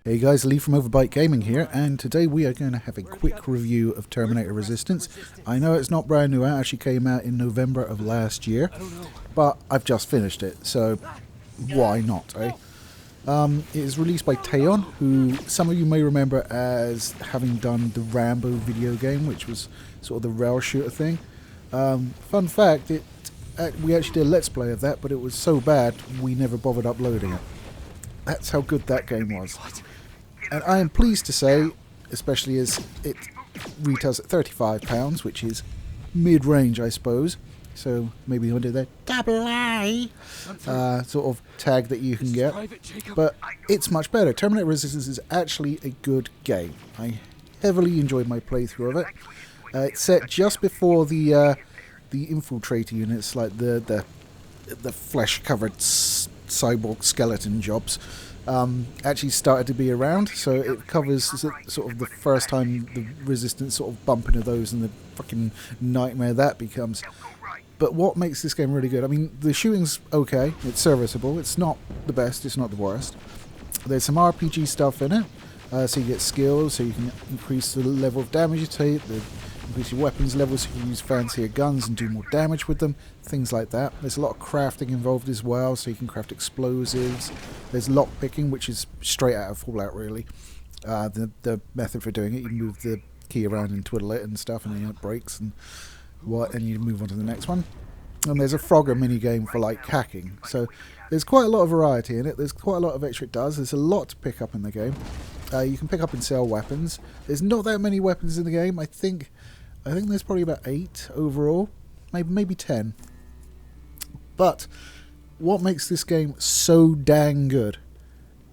Hey guys, Lee from Overbite Gaming here, and today we are going to have a quick review of Terminator Resistance. I know it's not brand new, it actually came out in November of last year, but I've just finished it, so why not, eh? It is released by Teon, who some of you may remember as having done the Rambo video game, which was sort of the rail shooter thing. Fun fact, we actually did a Let's Play of that, but it was so bad we never bothered uploading it. That's how good that game was. And I am pleased to say, especially as it retails at £35, which is mid-range, I suppose. So maybe under the AA sort of tag that you can get. But it's much better. Terminator Resistance is actually a good game. I heavily enjoyed my playthrough of it. It's set just before the infiltrator units, like the flesh-covered cyborg skeleton jobs. Actually started to be around, so it covers sort of the first time the Resistance sort of bump into those and the fucking nightmare that becomes. But what makes this game really good? I mean, the shooting's okay, it's serviceable, it's not the best, it's not the worst. There's some RPG stuff in it, so you get skills, so you can increase the level of damage you take, increase your weapons levels so you can use fancier guns and do more damage with them, things like that. There's a lot of crafting involved as well, so you can craft explosives. There's lockpicking, which is straight out of Fallout, really. The method for doing it, you move the key around and twiddle it and stuff, and then it breaks and you move on to the next one. And there's a Frogger minigame for like hacking. So there's quite a lot of variety in it. There's quite a lot of extra it does. There's a lot to pick up in the game. You can pick up and sell weapons. There's not that many weapons in the game. I think there's probably about 8 overall, maybe 10. But what makes this game so dang good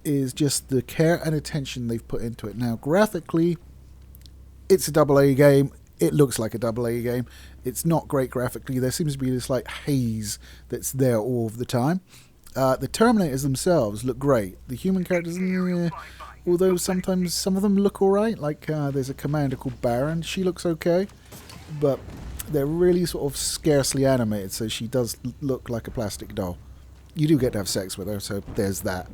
is just the care and attention they've put into it. Now, graphically, it's a AA game. It looks like a AA game. It's not great graphically. There seems to be this like haze that's there all of the time. The Terminators themselves look great. The human characters, although sometimes some of them look alright. Like there's a commander called Baron. She looks okay, but they're really sort of scarcely animated, so she does look like a plastic doll. You do get to have sex with her, so there's that.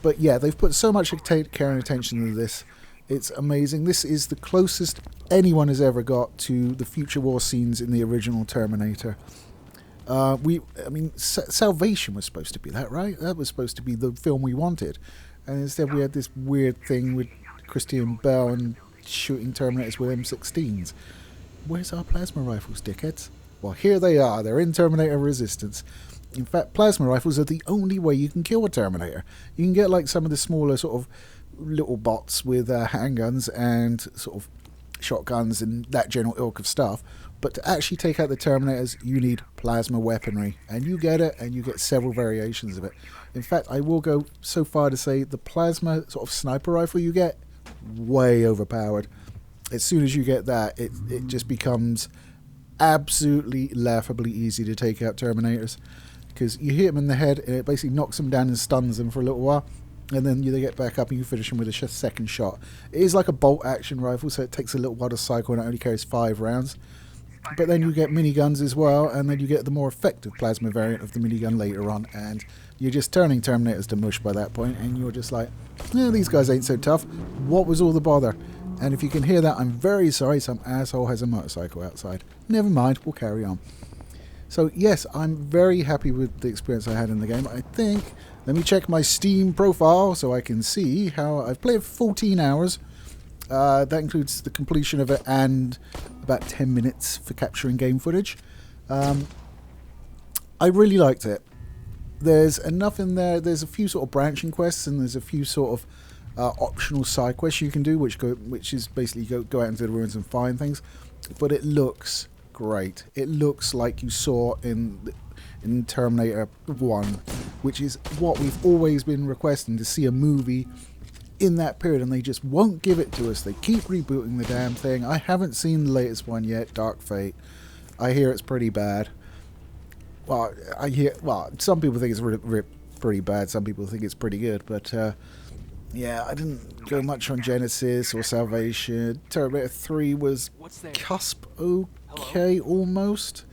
But yeah, they've put so much care and attention into this. It's amazing. This is the closest anyone has ever got to the future war scenes in the original Terminator. Salvation was supposed to be that, right? That was supposed to be the film we wanted. And instead we had this weird thing with Christian Bale and shooting Terminators with M16s. Where's our plasma rifles, dickheads? Well, here they are. They're in Terminator Resistance. In fact, plasma rifles are the only way you can kill a Terminator. You can get like some of the smaller sort of little bots with handguns and sort of shotguns and that general ilk of stuff. But to actually take out the Terminators, you need plasma weaponry. And you get it, and you get several variations of it. In fact, I will go so far to say the plasma sort of sniper rifle you get, way overpowered. As soon as you get that, it just becomes absolutely laughably easy to take out Terminators. Because you hit them in the head, and it basically knocks them down and stuns them for a little while. And then they get back up and you finish them with a second shot. It is like a bolt-action rifle, so it takes a little while to cycle, and it only carries 5 rounds. But then you get miniguns as well, and then you get the more effective plasma variant of the minigun later on, and you're just turning Terminators to mush by that point, and you're just like, these guys ain't so tough. What was all the bother? And if you can hear that, I'm very sorry, some asshole has a motorcycle outside. Never mind, we'll carry on. So yes, I'm very happy with the experience I had in the game. I think, let me check my Steam profile so I can see how I've played for 14 hours. That includes the completion of it and about 10 minutes for capturing game footage. I really liked it. There's enough in there. There's a few sort of branching quests, and there's a few sort of optional side quests you can do, which is basically go out into the ruins and find things. But it looks great. It looks like you saw in Terminator 1, which is what we've always been requesting, to see a movie in that period, and they just won't give it to us. They keep rebooting the damn thing. I haven't seen the latest one yet, Dark Fate. I hear it's pretty bad. Well, some people think it's pretty bad, some people think it's pretty good, but yeah, I didn't go much on Genesis or Salvation. Terminator 3 was cusp okay, almost.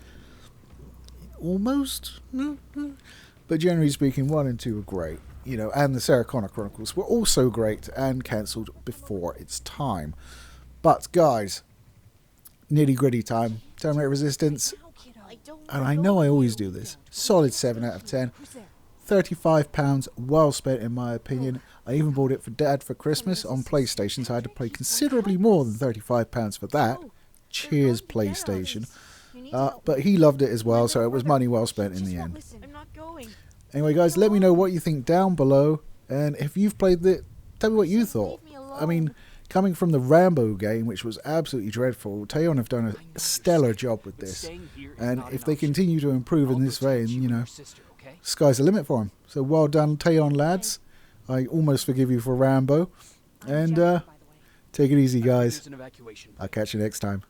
But generally speaking, 1 and 2 are great. and the Sarah Connor Chronicles were also great and cancelled before its time. But guys, nitty gritty time. Terminator Resistance, and I know I always do this, solid 7 out of 10. £35, well spent in my opinion. I even bought it for Dad for Christmas on PlayStation, so I had to pay considerably more than £35 for that. Cheers, PlayStation. But he loved it as well, so it was money well spent in the end. Anyway guys, let me know what you think down below, and if you've played it, tell me what you thought. I mean, coming from the Rambo game, which was absolutely dreadful, Teon have done a stellar job with this, and if they continue to improve in this vein, sky's the limit for them. So well done, Teon lads. I almost forgive you for Rambo, and take it easy guys. I'll catch you next time.